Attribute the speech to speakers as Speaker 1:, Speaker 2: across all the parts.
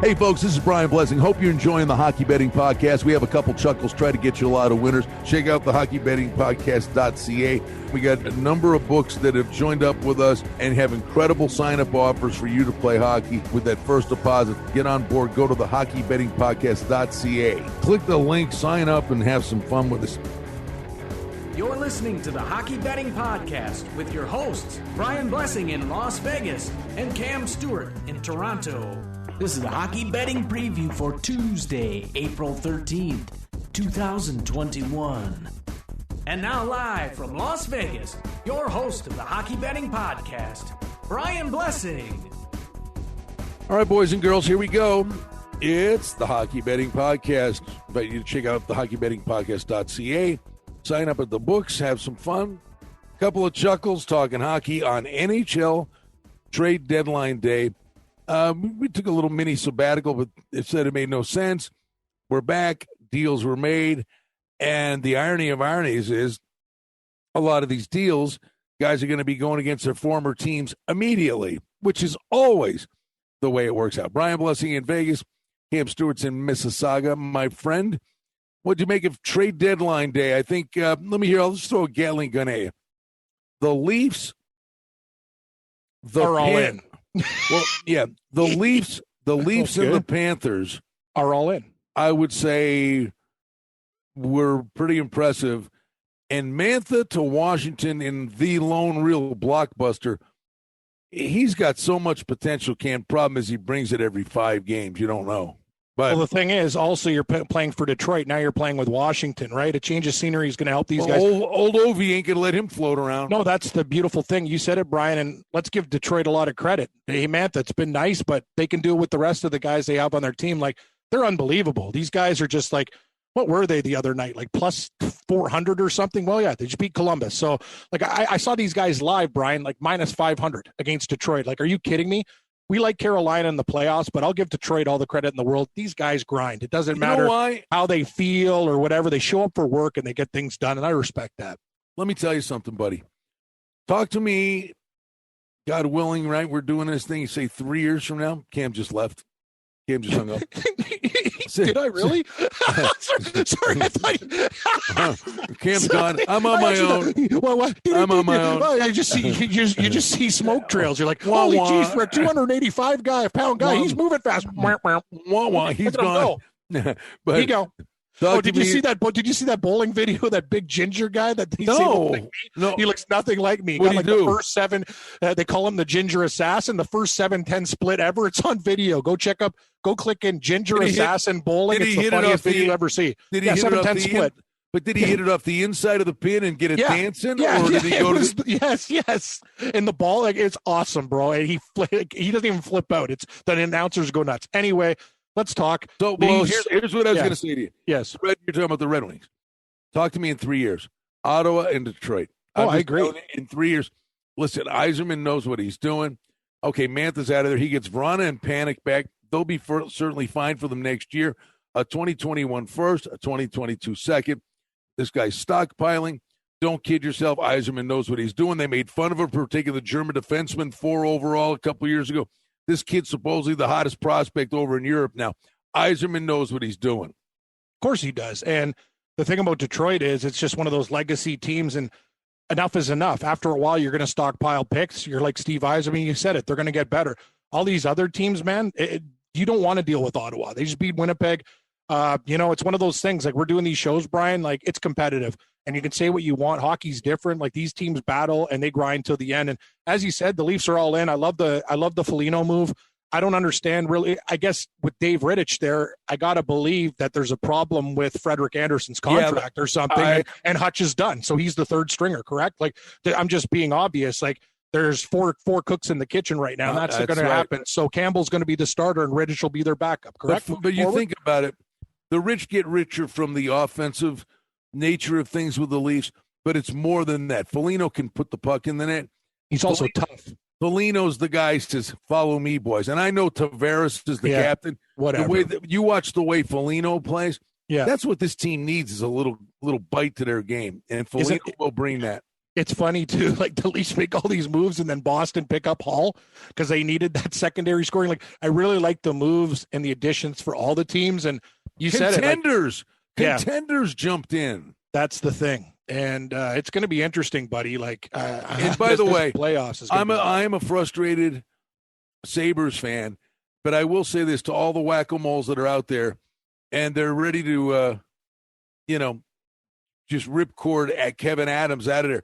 Speaker 1: Hey, folks, this is Brian Blessing. Hope you're enjoying the Hockey Betting Podcast. We have a couple chuckles, try to get you a lot of winners. Check out the hockeybettingpodcast.ca. We got a number of books that have joined up with us and have incredible sign-up offers for you to play hockey with that first deposit. Get on board. Go to the hockeybettingpodcast.ca. Click the link, sign up, and have some fun with us.
Speaker 2: You're listening to the Hockey Betting Podcast with your hosts, Brian Blessing in Las Vegas and Cam Stewart in Toronto. This is the Hockey Betting Preview for Tuesday, April 13th, 2021. And now live from Las Vegas, your host of the Hockey Betting Podcast, Brian Blessing.
Speaker 1: All right, boys and girls, here we go. It's the Hockey Betting Podcast. I invite you to check out the hockeybettingpodcast.ca. Sign up at the books, have some fun. A couple of chuckles talking hockey on NHL trade deadline day. We took a little mini sabbatical, but it said it made no sense. We're back. Deals were made. And the irony of ironies is a lot of these deals, guys are going to be going against their former teams immediately, which is always the way it works out. Brian Blessing in Vegas, Cam Stewart's in Mississauga. My friend, what'd you make of trade deadline day? I think, let me hear, I'll just throw a Gatling gun at you. The Leafs
Speaker 3: are all in.
Speaker 1: Well, yeah, the Leafs and the Panthers
Speaker 3: are all in.
Speaker 1: I would say were pretty impressive. And Mantha to Washington in the lone real blockbuster, he's got so much potential. Problem is he brings it every 5 games. You don't know. But,
Speaker 3: well, the thing is, also, you're playing for Detroit. Now you're playing with Washington, right? A change of scenery is going to help these guys.
Speaker 1: Old Ovi ain't going to let him float around.
Speaker 3: No, that's the beautiful thing. You said it, Brian, and let's give Detroit a lot of credit. Hey, Mantha, it's been nice, but they can do it with the rest of the guys they have on their team. Like, they're unbelievable. These guys are just like, what were they the other night? Like plus 400 or something? Well, yeah, they just beat Columbus. So, like, I saw these guys live, Brian, like minus 500 against Detroit. Like, are you kidding me? We like Carolina in the playoffs, but I'll give Detroit all the credit in the world. These guys grind. It doesn't matter how they feel or whatever. They show up for work and they get things done, and I respect that.
Speaker 1: Let me tell you something, buddy. Talk to me, God willing, right? We're doing this thing, you say 3 years from now. Cam just left. Cam just hung up.
Speaker 3: Did I really? Sorry, I thought
Speaker 1: Cam's gone. I'm on my own. I'm on my own.
Speaker 3: I just see you just see smoke trails. You're like, holy geez, for a 285-pound guy, he's moving fast.
Speaker 1: He's gone.
Speaker 3: But here you go. Did you see that? Did you see that bowling video? That big ginger guy that he
Speaker 1: no,
Speaker 3: he looks nothing like me. He
Speaker 1: got
Speaker 3: like the first 7. They call him the Ginger Assassin. The first 7-10 split ever. It's on video. Go click in Ginger Assassin bowling. It's the funniest video you ever see.
Speaker 1: Did he hit 7-10 split? But did he hit it off the inside of the pin and get it dancing?
Speaker 3: Yeah,
Speaker 1: or did he go to
Speaker 3: yes. And the ball, like, it's awesome, bro. And he doesn't even flip out. It's the announcers go nuts. Anyway. Let's talk.
Speaker 1: So, well, here's what I was going to say to you.
Speaker 3: Yes.
Speaker 1: You're talking about the Red Wings. Talk to me in 3 years. Ottawa and Detroit.
Speaker 3: I agree.
Speaker 1: In 3 years. Listen, Yzerman knows what he's doing. Okay, Mantha's out of there. He gets Vrana and Panic back. They'll be certainly fine for them next year. A 2021 first, a 2022 second. This guy's stockpiling. Don't kid yourself. Yzerman knows what he's doing. They made fun of him for taking the German defenseman 4 overall a couple years ago. This kid's supposedly the hottest prospect over in Europe now. Yzerman knows what he's doing.
Speaker 3: Of course he does. And the thing about Detroit is it's just one of those legacy teams, and enough is enough. After a while, you're going to stockpile picks. You're like Steve Yzerman. You said it. They're going to get better. All these other teams, man, you don't want to deal with Ottawa. They just beat Winnipeg. It's one of those things. Like, we're doing these shows, Brian, like, it's competitive. And you can say what you want. Hockey's different. Like, these teams battle and they grind till the end. And as you said, the Leafs are all in. I love the Foligno move. I don't understand really. I guess with Dave Rittich there, I got to believe that there's a problem with Frederick Anderson's contract or something. And Hutch is done. So he's the third stringer, correct? Like, I'm just being obvious. Like, there's four cooks in the kitchen right now. And that's going to happen. So Campbell's going to be the starter and Rittich will be their backup, correct?
Speaker 1: But you think about it. The rich get richer from the offensive nature of things with the Leafs, but it's more than that. Foligno can put the puck in the net.
Speaker 3: He's also tough.
Speaker 1: Foligno's the guy who says, follow me, boys. And I know Tavares is the captain.
Speaker 3: Whatever.
Speaker 1: The way that you watch the way Foligno plays,
Speaker 3: that's
Speaker 1: what this team needs is a little bite to their game. And Foligno will bring that.
Speaker 3: It's funny too, like the Leafs make all these moves and then Boston pick up Hall because they needed that secondary scoring. Like I really like the moves and the additions for all the teams. And you said it, like,
Speaker 1: contenders jumped in.
Speaker 3: That's the thing, and it's going to be interesting, buddy. Like,
Speaker 1: and by the way,
Speaker 3: playoffs.
Speaker 1: I am a frustrated Sabres fan, but I will say this to all the whack-a-moles that are out there, and they're ready to, just rip cord at Kevin Adams out of there.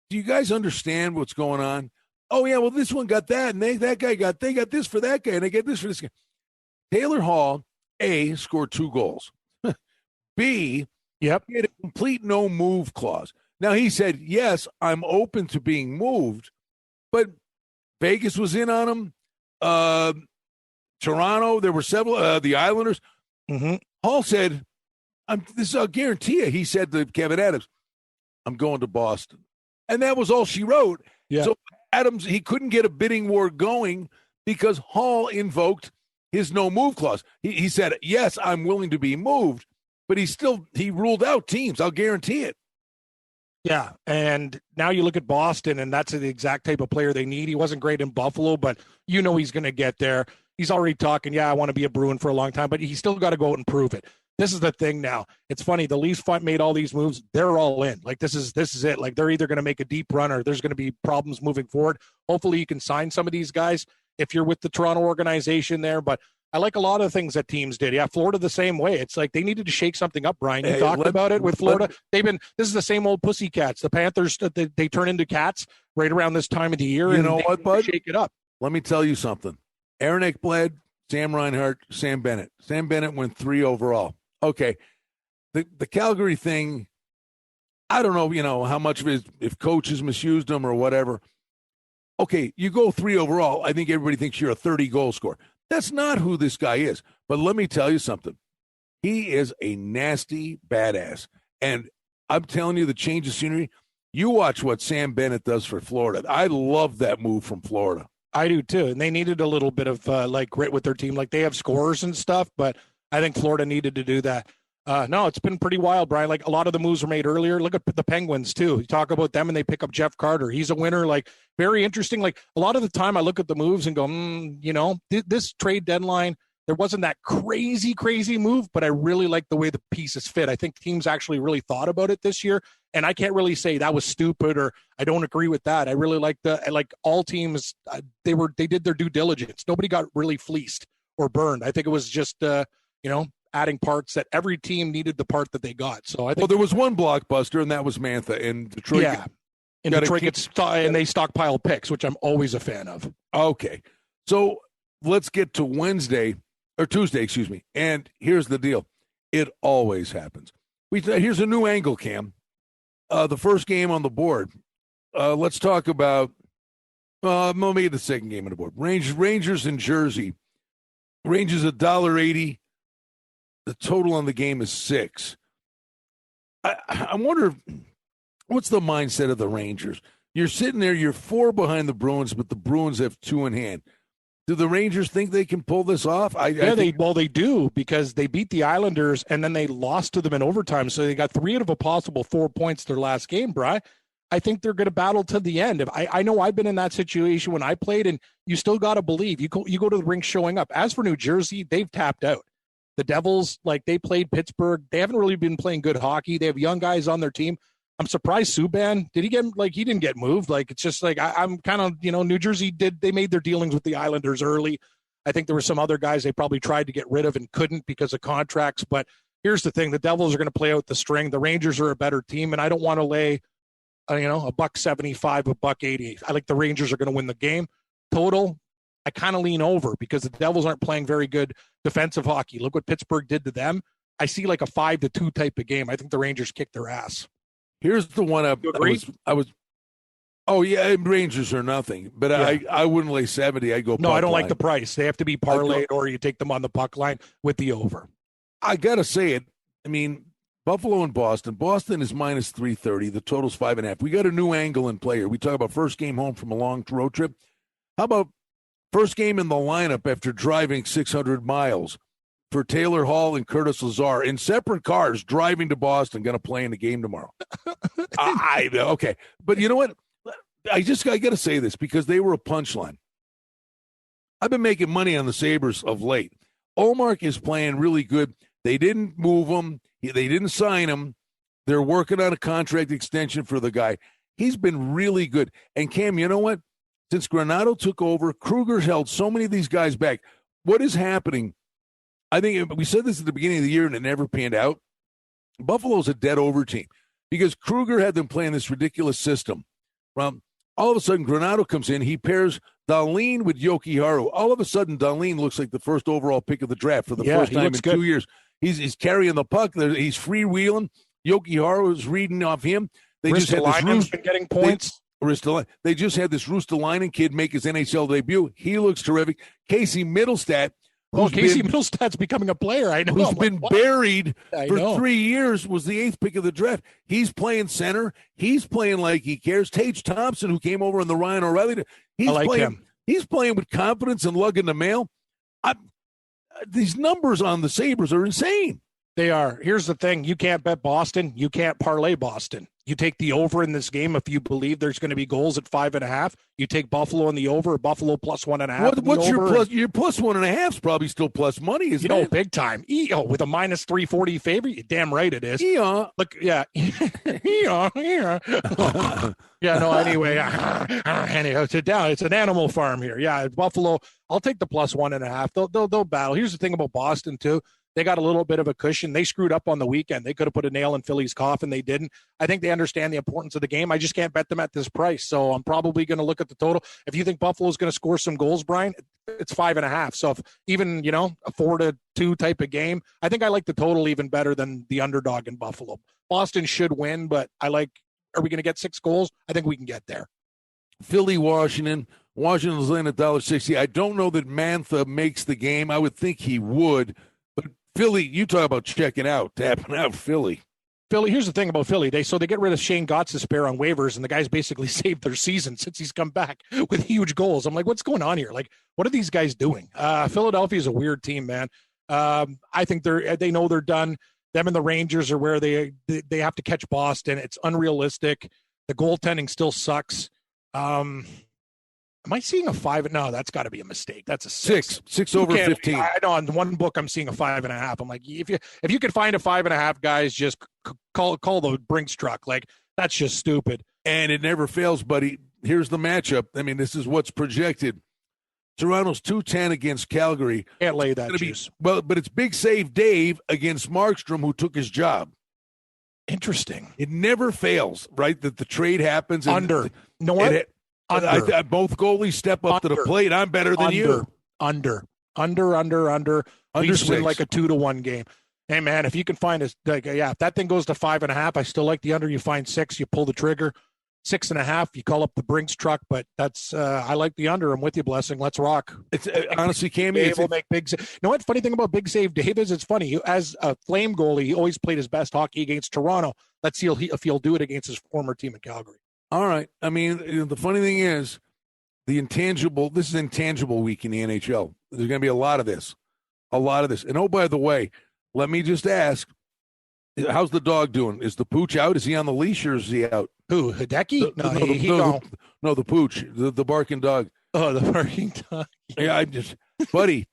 Speaker 1: Do you guys understand what's going on? Oh, yeah, well, this one got that, and they got this for that guy, and they get this for this guy. Taylor Hall, A, scored 2 goals. B, he had a complete no-move clause. Now, he said, yes, I'm open to being moved, but Vegas was in on him. Toronto, there were several, the Islanders.
Speaker 3: Mm-hmm.
Speaker 1: Hall said, I'll guarantee you, he said to Kevin Adams, I'm going to Boston. And that was all she wrote.
Speaker 3: Yeah.
Speaker 1: So Adams, he couldn't get a bidding war going because Hall invoked his no-move clause. He said, yes, I'm willing to be moved, but he ruled out teams. I'll guarantee it.
Speaker 3: Yeah, and now you look at Boston, and that's the exact type of player they need. He wasn't great in Buffalo, but he's going to get there. He's already talking, I want to be a Bruin for a long time, but he's still got to go out and prove it. This is the thing now. It's funny. The Leafs made all these moves. They're all in. Like, this is it. Like, they're either going to make a deep run or there's going to be problems moving forward. Hopefully you can sign some of these guys if you're with the Toronto organization there. But I like a lot of things that teams did. Yeah, Florida the same way. It's like they needed to shake something up, Brian. You talked about it with Florida. This is the same old pussycats. The Panthers, they turn into cats right around this time of the year.
Speaker 1: You know what, bud?
Speaker 3: Shake it up.
Speaker 1: Let me tell you something. Aaron Ekblad, Sam Reinhart, Sam Bennett. Sam Bennett went 3 overall. Okay. The Calgary thing, I don't know, how much of it is if coaches misused them or whatever. Okay, you go 3 overall. I think everybody thinks you're a 30-goal scorer. That's not who this guy is. But let me tell you something. He is a nasty badass. And I'm telling you, the change of scenery, you watch what Sam Bennett does for Florida. I love that move from Florida.
Speaker 3: I do too. And they needed a little bit of grit with their team. Like, they have scorers and stuff, but I think Florida needed to do that. No, it's been pretty wild, Brian. Like, a lot of the moves were made earlier. Look at the Penguins too. You talk about them and they pick up Jeff Carter. He's a winner. Like, very interesting. Like, a lot of the time I look at the moves and go, this trade deadline, there wasn't that crazy move, but I really like the way the pieces fit. I think teams actually really thought about it this year. And I can't really say that was stupid or I don't agree with that. I really like all teams. They did their due diligence. Nobody got really fleeced or burned. I think it was just, adding parts that every team needed the part that they got. So I think
Speaker 1: there was one blockbuster, and that was Mantha in Detroit.
Speaker 3: Yeah, and Detroit and they stockpile picks, which I'm always a fan of.
Speaker 1: Okay, so let's get to Tuesday, excuse me. And here's the deal: it always happens. Here's a new angle, Cam. The first game on the board. Let's talk about. Maybe the second game on the board. Rangers in Jersey. Rangers $1.80. The total on the game is 6. I wonder what's the mindset of the Rangers. You're sitting there, you're 4 behind the Bruins, but the Bruins have 2 in hand. Do the Rangers think they can pull this off?
Speaker 3: They do, because they beat the Islanders and then they lost to them in overtime. So they got 3 out of a possible 4 points their last game, Bri. I think they're going to battle to the end. I know I've been in that situation when I played, and you still got to believe. You go to the rink showing up. As for New Jersey, they've tapped out. The Devils, they played Pittsburgh. They haven't really been playing good hockey. They have young guys on their team. I'm surprised Subban, he didn't get moved. It's just I'm kind of, New Jersey they made their dealings with the Islanders early. I think there were some other guys they probably tried to get rid of and couldn't because of contracts. But here's the thing. The Devils are going to play out the string. The Rangers are a better team, and I don't want to lay, $1.75, $1.80. I like the Rangers are going to win the game. Total, I kind of lean over because the Devils aren't playing very good defensive hockey. Look what Pittsburgh did to them. I see like a 5-2 type of game. I think the Rangers kicked their ass.
Speaker 1: Here's the one I was. Oh yeah, Rangers are nothing, but yeah. I wouldn't lay 70. I go.
Speaker 3: No, I don't like the price. They have to be parlayed, or you take them on the puck line with the over.
Speaker 1: I gotta say it. I mean, Buffalo and Boston. Boston is minus 330. The total's 5.5. We got a new angle in play here. We talk about first game home from a long road trip. How about first game in the lineup after driving 600 miles for Taylor Hall and Curtis Lazar in separate cars driving to Boston, going to play in the game tomorrow. Okay. But you know what? I got to say this because they were a punchline. I've been making money on the Sabres of late. Ullmark is playing really good. They didn't move him. They didn't sign him. They're working on a contract extension for the guy. He's been really good. And Cam, you know what? Since Granato took over, Kruger's held so many of these guys back. What is happening? I think we said this at the beginning of the year and it never panned out. Buffalo's a dead over team because Kruger had them playing this ridiculous system. Well, all of a sudden, Granato comes in. He pairs Dahlin with Yoki Haru. All of a sudden, Dahlin looks like the first overall pick of the draft for the first time in 2 years. He's carrying the puck. He's freewheeling. Yoki Haru is reading off him. They just had this
Speaker 3: been getting points.
Speaker 1: They just had this Ristolainen kid make his NHL debut. He looks terrific. Casey Middlestat.
Speaker 3: Middlestat's becoming a player. I know.
Speaker 1: Who's been buried for 3 years, was the 8th pick of the draft. He's playing center. He's playing like he cares. Tage Thompson, who came over in the Ryan O'Reilly. He's playing with confidence and lugging the mail. These numbers on the Sabres are insane.
Speaker 3: They are. Here's the thing. You can't bet Boston. You can't parlay Boston. You take the over in this game if you believe there's going to be goals at 5.5. You take Buffalo in the over, Buffalo plus 1.5.
Speaker 1: What's your plus? Your plus 1.5 is probably still plus money, isn't it?
Speaker 3: Big time. With a minus 340 favorite. You're damn right it is.
Speaker 1: Yeah.
Speaker 3: Look, yeah. Yeah. Anyway, sit down. It's an animal farm here. Yeah, Buffalo. I'll take the plus 1.5. They'll battle. Here's the thing about Boston too. They got a little bit of a cushion. They screwed up on the weekend. They could have put a nail in Philly's coffin. They didn't. I think they understand the importance of the game. I just can't bet them at this price. So I'm probably going to look at the total. If you think Buffalo's going to score some goals, Brian, it's 5.5. So if even, a 4-2 type of game, I think I like the total even better than the underdog in Buffalo. Boston should win, but are we going to get 6 goals? I think we can get there.
Speaker 1: Philly, Washington. Washington's laying $1.60. I don't know that Mantha makes the game. I would think he would. Philly, you talk about tapping out Philly.
Speaker 3: Philly, here's the thing about Philly. They get rid of Shane Gottsespierre on waivers, and the guy's basically saved their season since he's come back with huge goals. I'm like, what's going on here? Like, what are these guys doing? Philadelphia is a weird team, man. I think they know they're done. Them and the Rangers are where they have to catch Boston. It's unrealistic. The goaltending still sucks. Am I seeing a 5? No, that's got to be a mistake. That's a 6.
Speaker 1: 6 over 15.
Speaker 3: I know on one book I'm seeing a 5.5. I'm like, if you could find a 5.5, guys, just call the Brinks truck. Like, that's just stupid.
Speaker 1: And it never fails, buddy. Here's the matchup. I mean, this is what's projected. Toronto's 2-10 against Calgary.
Speaker 3: Can't lay that juice.
Speaker 1: But it's Big Save Dave against Markstrom, who took his job.
Speaker 3: Interesting.
Speaker 1: It never fails, right? That the trade happens.
Speaker 3: Under. You know what?
Speaker 1: Both goalies step up to the plate. I'm better than you.
Speaker 3: Under. Leafs win like a 2-1 game. Hey, man, if you can find if that thing goes to 5.5, I still like the under. You find 6, you pull the trigger. 6.5, you call up the Brinks truck, but that's I like the under. I'm with you, Blessing. Let's rock.
Speaker 1: It's honestly, Cam,
Speaker 3: will make big. You know what? Funny thing about Big Save Dave is it's funny. As a Flame goalie, he always played his best hockey against Toronto. Let's see if he'll do it against his former team in Calgary.
Speaker 1: All right. I mean, the funny thing is, this is intangible week in the NHL. There's going to be a lot of this. And oh, by the way, let me just ask, how's the dog doing? Is the pooch out? Is he on the leash or is he out?
Speaker 3: Who, Hideki?
Speaker 1: No, the pooch, the barking dog.
Speaker 3: Oh, the barking dog.
Speaker 1: Yeah, buddy.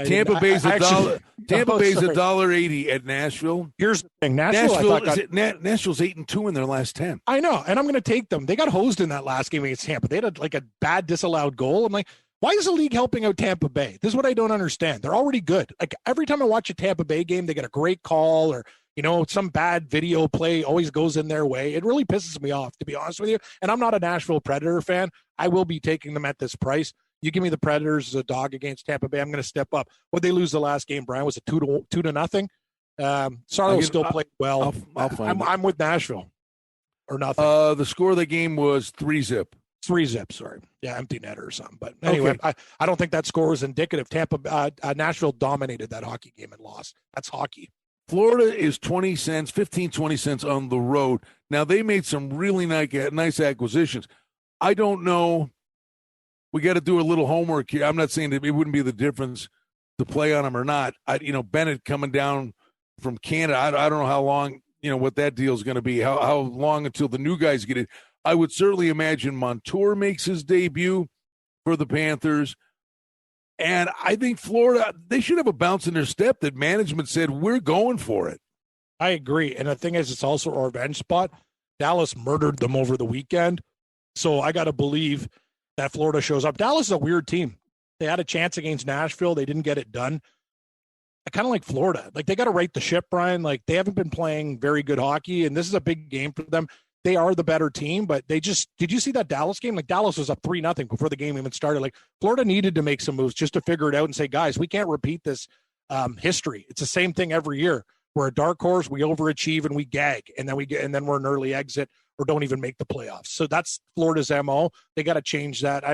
Speaker 1: Tampa Bay's $1.80 at Nashville.
Speaker 3: Here's the thing.
Speaker 1: Nashville's 8-2 in their last 10.
Speaker 3: I know, and I'm going to take them. They got hosed in that last game against Tampa. They had a bad disallowed goal. I'm like, why is the league helping out Tampa Bay? This is what I don't understand. They're already good. Like every time I watch a Tampa Bay game, they get a great call or some bad video play always goes in their way. It really pisses me off, to be honest with you. And I'm not a Nashville Predator fan. I will be taking them at this price. You give me the Predators as a dog against Tampa Bay, I'm going to step up. What they lose the last game, Brian, was it 2-0? Sorrow still played well. I'm with Nashville or nothing.
Speaker 1: The score of the game was 3-zip.
Speaker 3: 3-zip, sorry. Yeah, empty netter or something. But anyway, okay. I don't think that score was indicative. Nashville dominated that hockey game and lost. That's hockey.
Speaker 1: Florida is 20 cents on the road. Now, they made some really nice acquisitions. I don't know. We got to do a little homework here. I'm not saying that it wouldn't be the difference. to play on him or not. Bennett coming down from Canada, I don't know how long, what that deal is going to be, how long until the new guys get in. I would certainly imagine Montour makes his debut for the Panthers. And I think Florida, they should have a bounce in their step that management said, we're going for it.
Speaker 3: I agree. And the thing is, it's also a revenge spot. Dallas murdered them over the weekend. So I got to believe that Florida shows up. Dallas is a weird team. They had a chance against Nashville. They didn't get it done. I kind of like Florida. Like, they got to right the ship, Brian. Like, they haven't been playing very good hockey, and this is a big game for them. They are the better team, but did you see that Dallas game? Like, Dallas was up 3-0 before the game even started. Like, Florida needed to make some moves just to figure it out and say, guys, we can't repeat this history. It's the same thing every year. We're a dark horse, we overachieve and we gag, and then we're an early exit or don't even make the playoffs. So that's Florida's MO. They got to change that.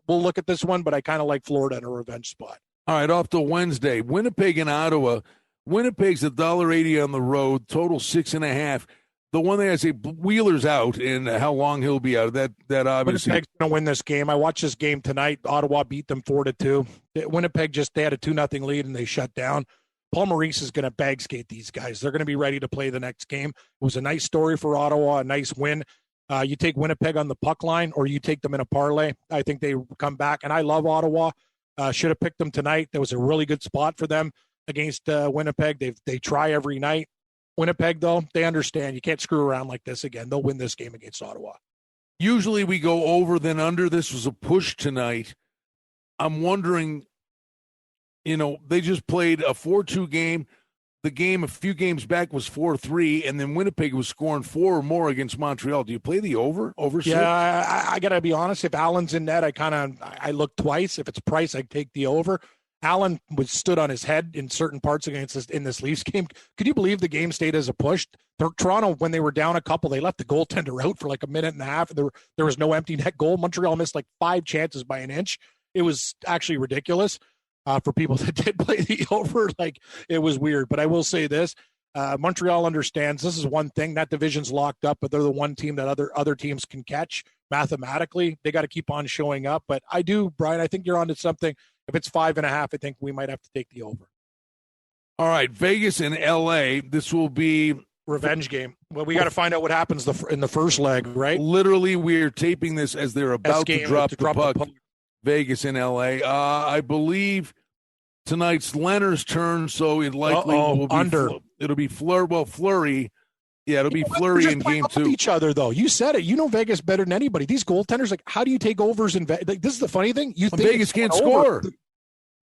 Speaker 3: We'll look at this one, but I kind of like Florida in a revenge spot.
Speaker 1: All right, off to Wednesday. Winnipeg and Ottawa. Winnipeg's $1.80 on the road, total 6.5. The one thing I say, Wheeler's out, and how long he'll be out. That obviously.
Speaker 3: Winnipeg's going to win this game. I watched this game tonight. Ottawa beat them 4-2. Winnipeg they had a 2-0 lead, and they shut down. Paul Maurice is going to bag skate these guys. They're going to be ready to play the next game. It was a nice story for Ottawa, a nice win. You take Winnipeg on the puck line, or you take them in a parlay. I think they come back, and I love Ottawa. Should have picked them tonight. That was a really good spot for them against Winnipeg. They try every night. Winnipeg, though, they understand you can't screw around like this again. They'll win this game against Ottawa.
Speaker 1: Usually we go over then under. This was a push tonight. I'm wondering, they just played a 4-2 game. The game a few games back was 4-3, and then Winnipeg was scoring 4 or more against Montreal. Do you play the over? Over 6?
Speaker 3: Yeah, I got to be honest. If Allen's in net, I look twice. If it's Price, I take the over. Allen stood on his head in certain parts in this Leafs game. Could you believe the game stayed as a push? Toronto, when they were down a couple, they left the goaltender out for like a minute and a half. There was no empty net goal. Montreal missed like 5 chances by an inch. It was actually ridiculous for people that did play the over. Like, it was weird. But I will say this. Montreal understands this is one thing. That division's locked up, but they're the one team that other teams can catch mathematically. They got to keep on showing up. But I do, Brian, I think you're onto something. If it's 5.5, I think we might have to take the over.
Speaker 1: All right, Vegas and LA. This will be
Speaker 3: revenge game. Well, we got to find out what happens in the first leg, right?
Speaker 1: Literally, we're taping this as they're about to drop the puck. Vegas and LA. I believe tonight's Leonard's turn, so it likely will be
Speaker 3: under.
Speaker 1: It'll be Fleury. Yeah, it'll be Fleury in game 2.
Speaker 3: Each other though. You said it. You know Vegas better than anybody. These goaltenders, like, how do you take overs in Vegas? Like, this is the funny thing. You think
Speaker 1: Vegas can't score.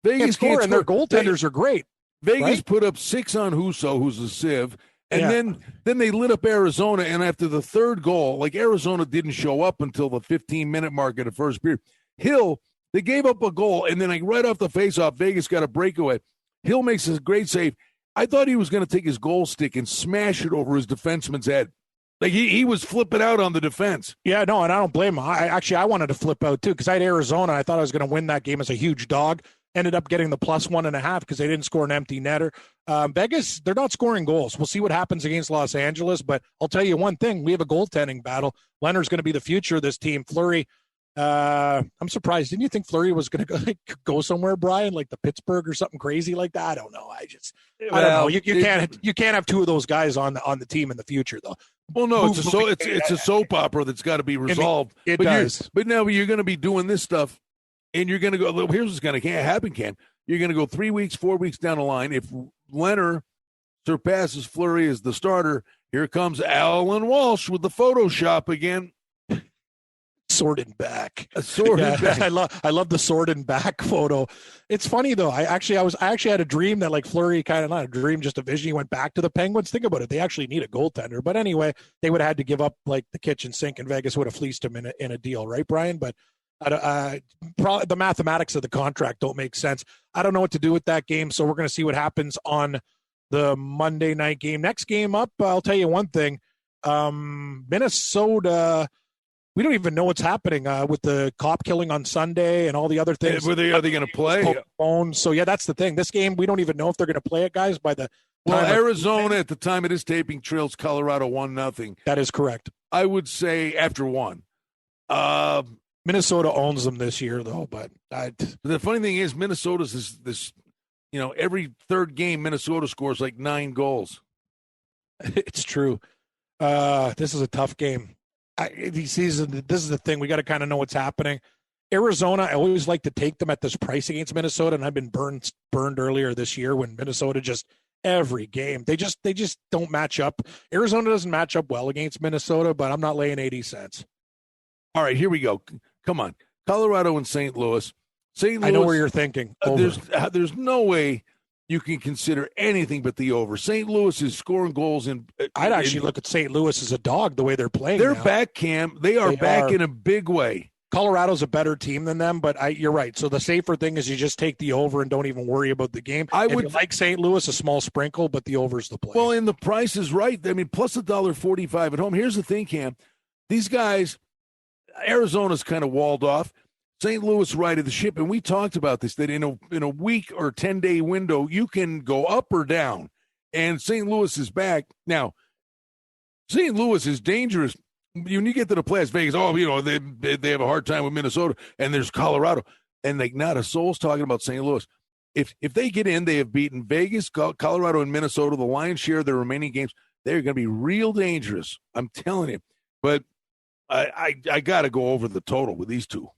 Speaker 1: Vegas can't score,
Speaker 3: and their goaltenders are great.
Speaker 1: Vegas put up 6 on Husso, who's a sieve, and then they lit up Arizona. And after the third goal, like, Arizona didn't show up until the 15-minute mark of the first period. Hill, they gave up a goal, and then right off the faceoff, Vegas got a breakaway. Hill makes a great save. I thought he was going to take his goal stick and smash it over his defenseman's head. Like, he was flipping out on the defense.
Speaker 3: Yeah, no, and I don't blame him. I wanted to flip out too, because I had Arizona. I thought I was going to win that game as a huge dog. Ended up getting the +1.5 because they didn't score an empty netter. Vegas, they're not scoring goals. We'll see what happens against Los Angeles, but I'll tell you one thing. We have a goaltending battle. Leonard's going to be the future of this team. Fleury, I'm surprised. Didn't you think Fleury was going to go somewhere, Brian, like the Pittsburgh or something crazy like that? I don't know. I don't know. You can't have 2 of those guys on the team in the future, though.
Speaker 1: Well, no, it's a soap opera that's got to be resolved.
Speaker 3: It does.
Speaker 1: But now you're going to be doing this stuff, and you're going to go. Here's what's going to happen, Cam. You're going to go 3 weeks, 4 weeks down the line. If Leonard surpasses Fleury as the starter, here comes Alan Walsh with the Photoshop again.
Speaker 3: Sword and back.
Speaker 1: Back.
Speaker 3: I love the sword and back photo. It's funny though. I actually had a dream that, like, Fleury, kind of not a dream, just a vision. He went back to the Penguins. Think about it. They actually need a goaltender. But anyway, they would have had to give up like the kitchen sink, and Vegas would have fleeced him in a deal, right, Brian? But probably the mathematics of the contract don't make sense. I don't know what to do with that game, so we're going to see what happens on the Monday night game. Next game up, I'll tell you one thing. Minnesota. We don't even know what's happening with the cop killing on Sunday and all the other things.
Speaker 1: Are they going to play?
Speaker 3: So, yeah, that's the thing. This game, we don't even know if they're going to play it, guys, by the
Speaker 1: time. Arizona, at the time of this taping, trails Colorado 1-0.
Speaker 3: That is correct.
Speaker 1: I would say after 1.
Speaker 3: Minnesota owns them this year, though. But
Speaker 1: the funny thing is, Minnesota's this every third game, Minnesota scores like 9 goals.
Speaker 3: It's true. This is a tough game. This is the thing. We got to kind of know what's happening. Arizona, I always like to take them at this price against Minnesota, and I've been burned earlier this year when Minnesota just every game they just don't match up. Arizona doesn't match up well against Minnesota, but I'm not laying 80 cents.
Speaker 1: All right, here we go. Come on, Colorado and St. Louis. St. Louis.
Speaker 3: I know where you're thinking.
Speaker 1: There's no way you can consider anything but the over. St. Louis is scoring goals
Speaker 3: I'd actually look at St. Louis as a dog the way they're playing.
Speaker 1: They're
Speaker 3: now.
Speaker 1: back, Cam. They are back in a big way.
Speaker 3: Colorado's a better team than them, but you're right. So the safer thing is you just take the over and don't even worry about the game. If you like St. Louis, a small sprinkle, but the over's the play.
Speaker 1: Well, and the price is right. I mean, plus $1.45 at home. Here's the thing, Cam. These guys, Arizona's kind of walled off. St. Louis righted the ship, and we talked about this, that in a week or 10-day window, you can go up or down, and St. Louis is back. Now, St. Louis is dangerous. When you get to the playoffs, Vegas, they have a hard time with Minnesota, and there's Colorado, and not a soul's talking about St. Louis. If they get in, they have beaten Vegas, Colorado, and Minnesota, the lion's share of their remaining games. They're going to be real dangerous. I'm telling you. But I got to go over the total with these two.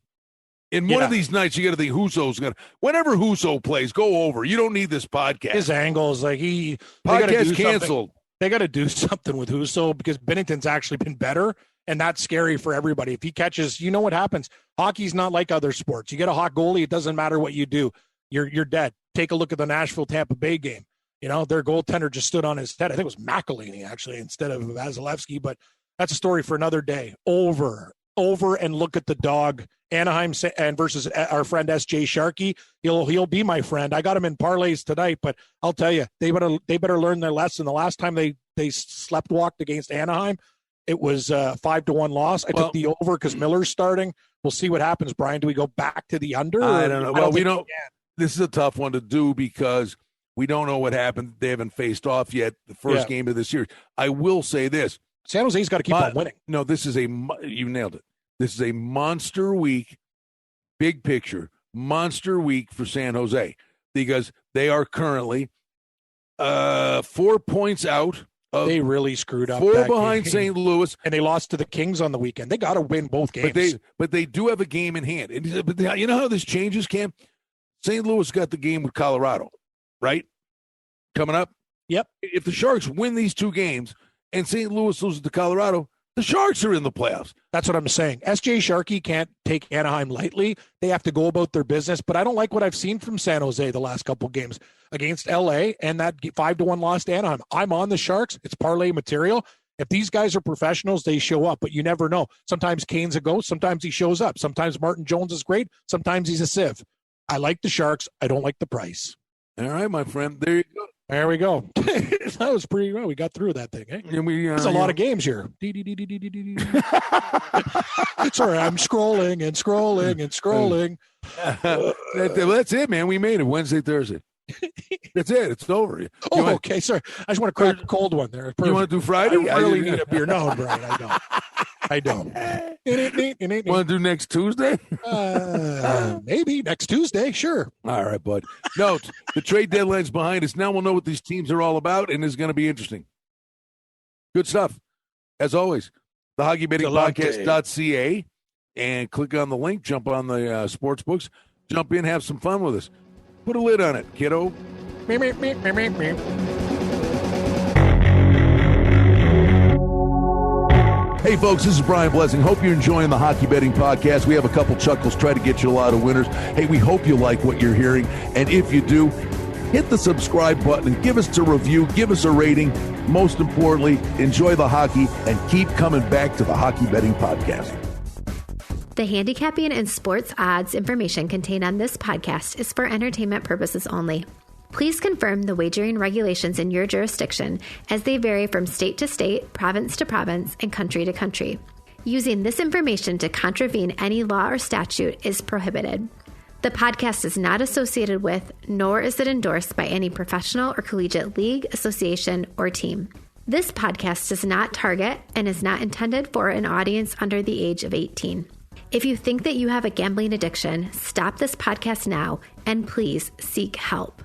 Speaker 1: In one of these nights, you got to think Husso's going to. Whenever Husso plays, go over. You don't need this podcast.
Speaker 3: His angle is like
Speaker 1: podcast canceled.
Speaker 3: They got to do something with Husso because Binnington's actually been better, and that's scary for everybody. If he catches, you know what happens. Hockey's not like other sports. You get a hot goalie, it doesn't matter what you do. You're dead. Take a look at the Nashville-Tampa Bay game. Their goaltender just stood on his head. I think it was McElhinney, actually, instead of Vasilevsky, but that's a story for another day. Over, and look at the dog. Anaheim and versus our friend S.J. Sharkey. He'll be my friend. I got him in parlays tonight, but I'll tell you, they better learn their lesson. The last time they sleptwalked against Anaheim, it was 5-1 loss. I took the over because Miller's starting. We'll see what happens, Brian. Do we go back to the under?
Speaker 1: I don't know. Well, we don't. This is a tough one to do because we don't know what happened. They haven't faced off yet. The first game of the series. I will say this:
Speaker 3: San Jose's got to keep on winning.
Speaker 1: No, you nailed it. This is a monster week, big picture, monster week for San Jose because they are currently 4 points out.
Speaker 3: They really screwed up.
Speaker 1: 4 behind St. Louis.
Speaker 3: And they lost to the Kings on the weekend. They got to win both games.
Speaker 1: But they do have a game in hand. But you know how this changes, Cam? St. Louis got the game with Colorado, right? Coming up?
Speaker 3: Yep.
Speaker 1: If the Sharks win these 2 games and St. Louis loses to Colorado, the Sharks are in the playoffs.
Speaker 3: That's what I'm saying. S.J. Sharkey can't take Anaheim lightly. They have to go about their business. But I don't like what I've seen from San Jose the last couple games against L.A. and that 5-1 loss to Anaheim. I'm on the Sharks. It's parlay material. If these guys are professionals, they show up. But you never know. Sometimes Kane's a ghost. Sometimes he shows up. Sometimes Martin Jones is great. Sometimes he's a sieve. I like the Sharks. I don't like the price.
Speaker 1: All right, my friend. There you go.
Speaker 3: There we go. That was pretty well. We got through that thing. Eh? There's a lot of games here. Sorry, I'm scrolling.
Speaker 1: That's it, man. We made it Wednesday, Thursday. That's it. It's over.
Speaker 3: Okay. Sorry. I just want to crack a cold one there.
Speaker 1: You want to do Friday?
Speaker 3: I really need a beer. No, Brian, I don't.
Speaker 1: Want to do next Tuesday?
Speaker 3: Maybe next Tuesday. Sure.
Speaker 1: All right, bud. No, the trade deadline's behind us. Now we'll know what these teams are all about, and it's going to be interesting. Good stuff. As always, the HockeyBettingPodcast.ca, and click on the link, jump on the sports books, jump in, have some fun with us. Put a lid on it, kiddo. Hey, folks, this is Brian Blessing. Hope you're enjoying the Hockey Betting Podcast. We have a couple chuckles, try to get you a lot of winners. Hey, we hope you like what you're hearing. And if you do, hit the subscribe button and give us a review, give us a rating. Most importantly, enjoy the hockey and keep coming back to the Hockey Betting Podcast.
Speaker 4: The handicapping and sports odds information contained on this podcast is for entertainment purposes only. Please confirm the wagering regulations in your jurisdiction as they vary from state to state, province to province, and country to country. Using this information to contravene any law or statute is prohibited. The podcast is not associated with, nor is it endorsed by any professional or collegiate league, association, or team. This podcast does not target and is not intended for an audience under the age of 18. If you think that you have a gambling addiction, stop this podcast now and please seek help.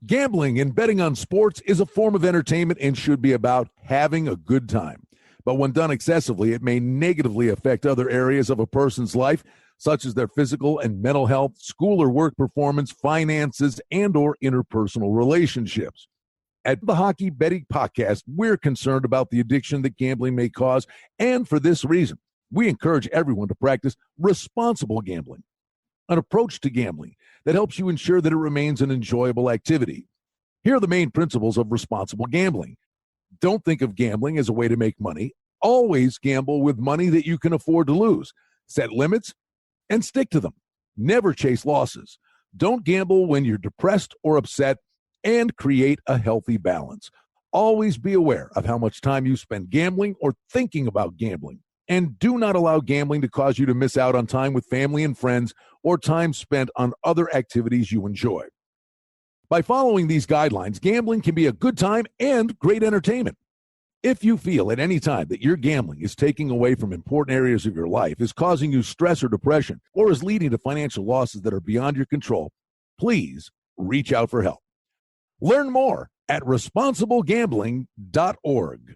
Speaker 1: Gambling and betting on sports is a form of entertainment and should be about having a good time. But when done excessively, it may negatively affect other areas of a person's life, such as their physical and mental health, school or work performance, finances, and or interpersonal relationships. At the Hockey Betting Podcast, we're concerned about the addiction that gambling may cause, and for this reason, we encourage everyone to practice responsible gambling, an approach to gambling that helps you ensure that it remains an enjoyable activity. Here are the main principles of responsible gambling. Don't think of gambling as a way to make money. Always gamble with money that you can afford to lose. Set limits and stick to them. Never chase losses. Don't gamble when you're depressed or upset, and create a healthy balance. Always be aware of how much time you spend gambling or thinking about gambling. And do not allow gambling to cause you to miss out on time with family and friends or time spent on other activities you enjoy. By following these guidelines, gambling can be a good time and great entertainment. If you feel at any time that your gambling is taking away from important areas of your life, is causing you stress or depression, or is leading to financial losses that are beyond your control, please reach out for help. Learn more at responsiblegambling.org.